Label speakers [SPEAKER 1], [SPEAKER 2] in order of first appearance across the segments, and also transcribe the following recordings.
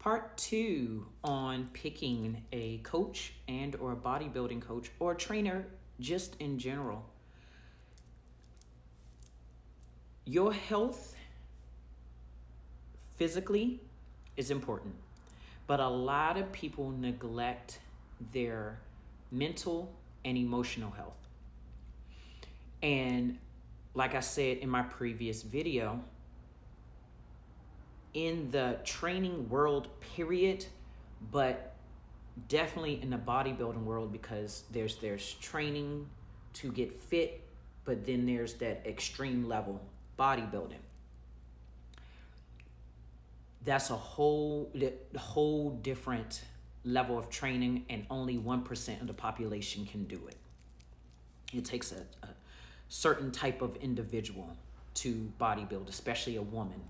[SPEAKER 1] Part 2 on picking a coach and or a bodybuilding coach or trainer just in general. Your health physically is important, but a lot of people neglect their mental and emotional health. And like I said in my previous video, in the training world period, but definitely in the bodybuilding world, because there's training to get fit, but then there's that extreme level bodybuilding. That's a whole different level of training, and only 1% of the population can do it. It takes a certain type of individual to bodybuild, especially a woman.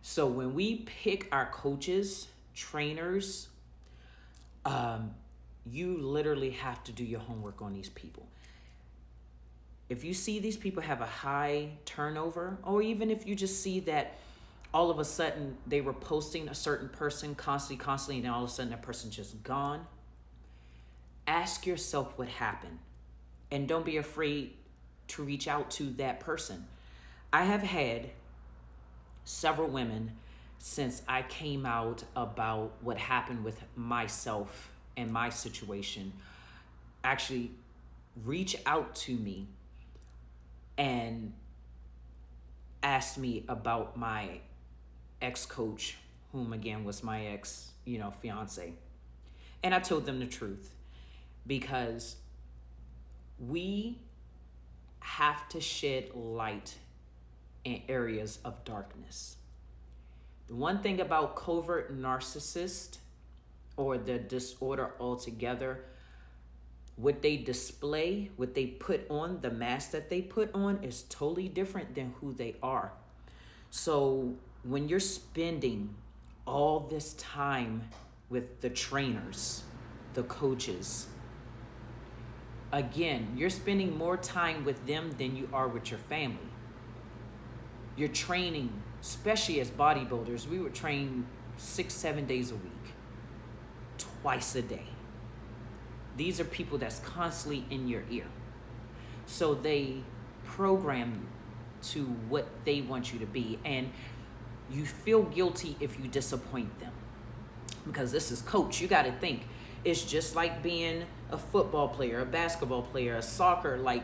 [SPEAKER 1] So when we pick our coaches, trainers, you literally have to do your homework on these people. If you see these people have a high turnover, or even if you just see that all of a sudden they were posting a certain person constantly, and then all of a sudden that person's just gone, ask yourself what happened. And don't be afraid to reach out to that person. I have had several women since I came out about what happened with myself and my situation actually reach out to me and ask me about my ex-coach, whom again was my ex, fiance. And I told them the truth, because we have to shed light in areas of darkness. The one thing about covert narcissist, or the disorder altogether, what they display, what they put on, the mask that they put on is totally different than who they are. So when you're spending all this time with the trainers, the coaches, again, you're spending more time with them than you are with your family. You're training, especially as bodybuilders, we would train 6-7 days a week, twice a day. These are people that's constantly in your ear. So they program you to what they want you to be. And you feel guilty if you disappoint them. Because this is coach. You got to think. It's just like being a football player, a basketball player, a soccer. Like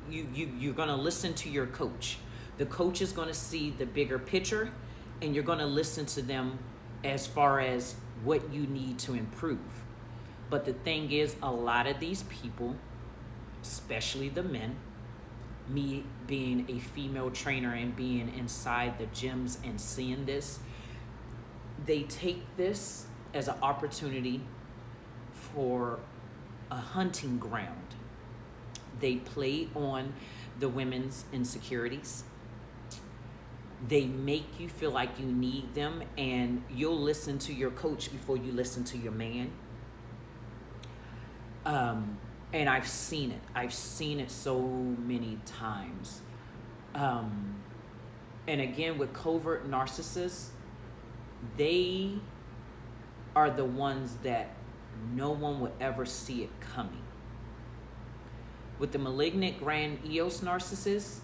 [SPEAKER 1] you're going to listen to your coach. The coach is going to see the bigger picture, and you're going to listen to them as far as what you need to improve. But the thing is, a lot of these people, especially the men, me being a female trainer and being inside the gyms and seeing this, they take this as an opportunity for a hunting ground. They play on the women's insecurities. They make you feel like you need them, and you'll listen to your coach before you listen to your man. And I've seen it. I've seen it so many times. And again, with covert narcissists, they are the ones that no one would ever see it coming. With the malignant grandiose narcissists,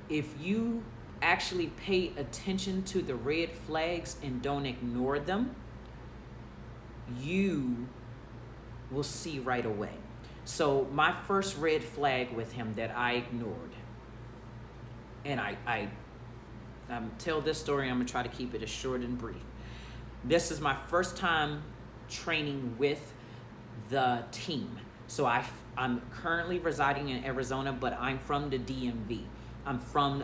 [SPEAKER 1] if you actually pay attention to the red flags and don't ignore them, you will see right away. So my first red flag with him that I ignored, and I tell this story, I'm gonna try to keep it as short and brief. This is my first time training with the team. So I'm currently residing in Arizona, but I'm from the DMV. I'm from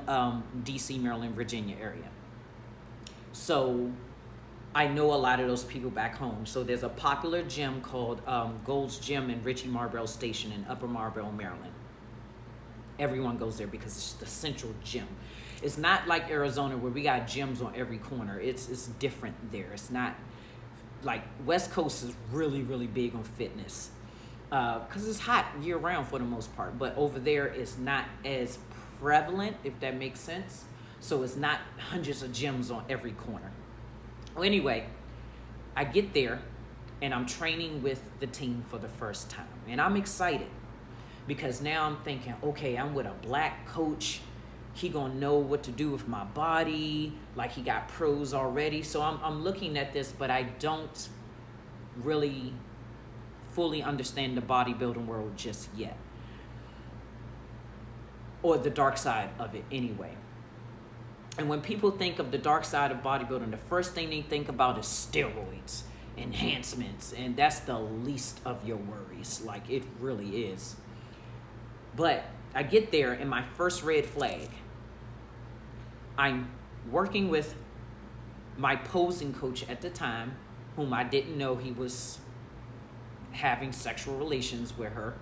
[SPEAKER 1] DC, Maryland, Virginia area. So I know a lot of those people back home. So there's a popular gym called Gold's Gym in Ritchie Marlboro Station in Upper Marlboro, Maryland. Everyone goes there because it's the central gym. It's not like Arizona where we got gyms on every corner. It's different there. It's not like West Coast is really, really big on fitness because it's hot year round for the most part. But over there, it's not as prevalent, if that makes sense. So it's not hundreds of gyms on every corner. Well, anyway, I get there and I'm training with the team for the first time. And I'm excited because now I'm thinking, okay, I'm with a black coach. He gonna know what to do with my body. Like, he got pros already. So I'm looking at this, but I don't really fully understand the bodybuilding world just yet. Or the dark side of it anyway. And when people think of the dark side of bodybuilding, the first thing they think about is steroids, enhancements, and that's the least of your worries. Like, it really is. But I get there, and my first red flag, I'm working with my posing coach at the time, whom I didn't know he was having sexual relations with her.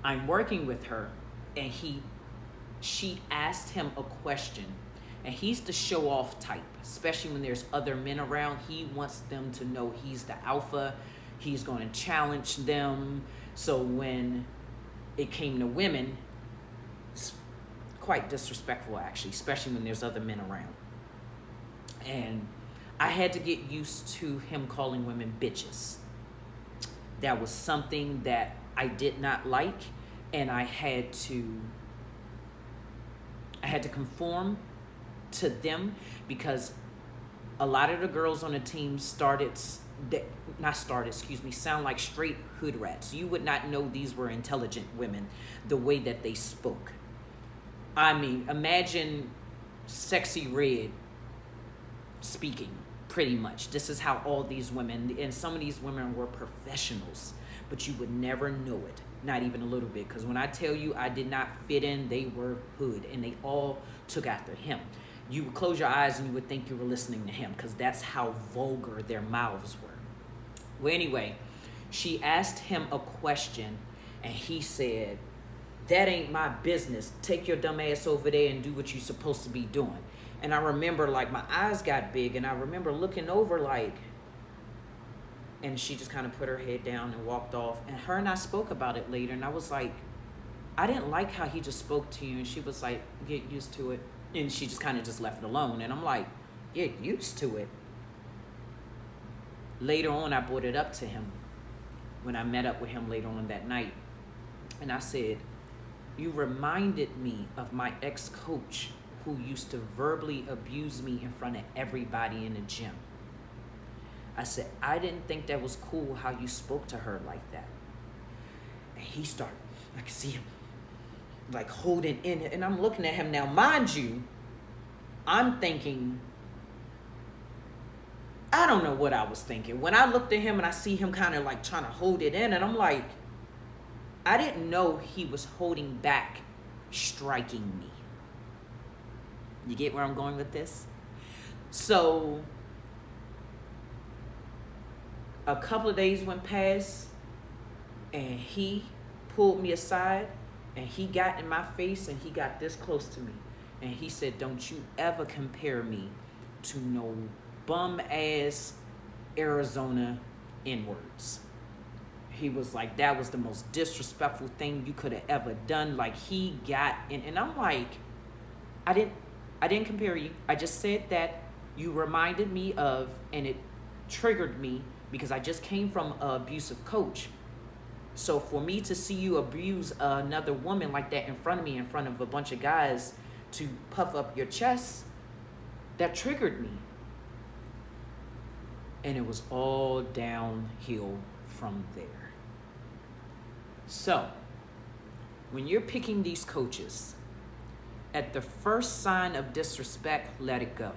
[SPEAKER 1] I'm working with her, and she asked him a question. And he's the show-off type, especially when there's other men around. He wants them to know he's the alpha. He's going to challenge them. So when it came to women, it's quite disrespectful, actually, especially when there's other men around. And I had to get used to him calling women bitches. That was something that I did not like, and I had to conform to them, because a lot of the girls on the team sound like straight hood rats. You would not know these were intelligent women the way that they spoke. I mean, imagine Sexy Red speaking, pretty much. This is how all these women, and some of these women were professionals, but you would never know it, not even a little bit, because when I tell you I did not fit in, they were hood, and they all took after him. You would close your eyes and you would think you were listening to him, because that's how vulgar their mouths were. Well, anyway, she asked him a question, and he said, "That ain't my business. Take your dumb ass over there and do what you're supposed to be doing." And I remember, like, my eyes got big, and I remember looking over, like, and she just kind of put her head down and walked off. And her and I spoke about it later, and I was like, I didn't like how he just spoke to you. And she was like, get used to it. And she just kind of just left it alone. And I'm like, get used to it. Later on, I brought it up to him when I met up with him later on that night. And I said, you reminded me of my ex-coach who used to verbally abuse me in front of everybody in the gym. I said, I didn't think that was cool how you spoke to her like that. And he started, I could see him like holding in it. And I'm looking at him now. Mind you, I'm thinking, I don't know what I was thinking. When I looked at him and I see him kind of like trying to hold it in, and I'm like, I didn't know he was holding back striking me. You get where I'm going with this? So a couple of days went past, and he pulled me aside, and he got in my face, and he got this close to me, and he said, don't you ever compare me to no bum ass Arizona N-words. He was like, that was the most disrespectful thing you could have ever done. Like, he got in, and I'm like, I didn't compare you. I just said that you reminded me of, and it triggered me because I just came from an abusive coach. So for me to see you abuse another woman like that in front of me, in front of a bunch of guys, to puff up your chest, that triggered me. And it was all downhill from there. So when you're picking these coaches, at the first sign of disrespect, let it go.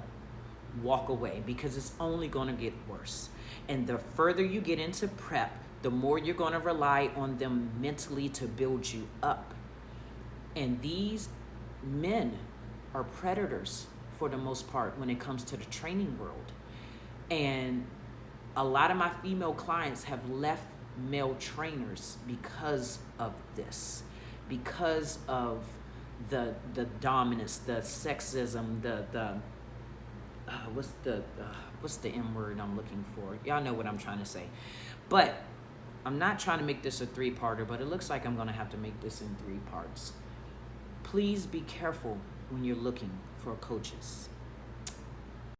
[SPEAKER 1] Walk away, because it's only going to get worse. And the further you get into prep, the more you're going to rely on them mentally to build you up. And these men are predators for the most part when it comes to the training world. And a lot of my female clients have left male trainers because of this, because of the dominance, the sexism, what's the M word I'm looking for? Y'all know what I'm trying to say. But I'm not trying to make this a 3-parter, but it looks like I'm going to have to make this in 3 parts. Please be careful when you're looking for coaches.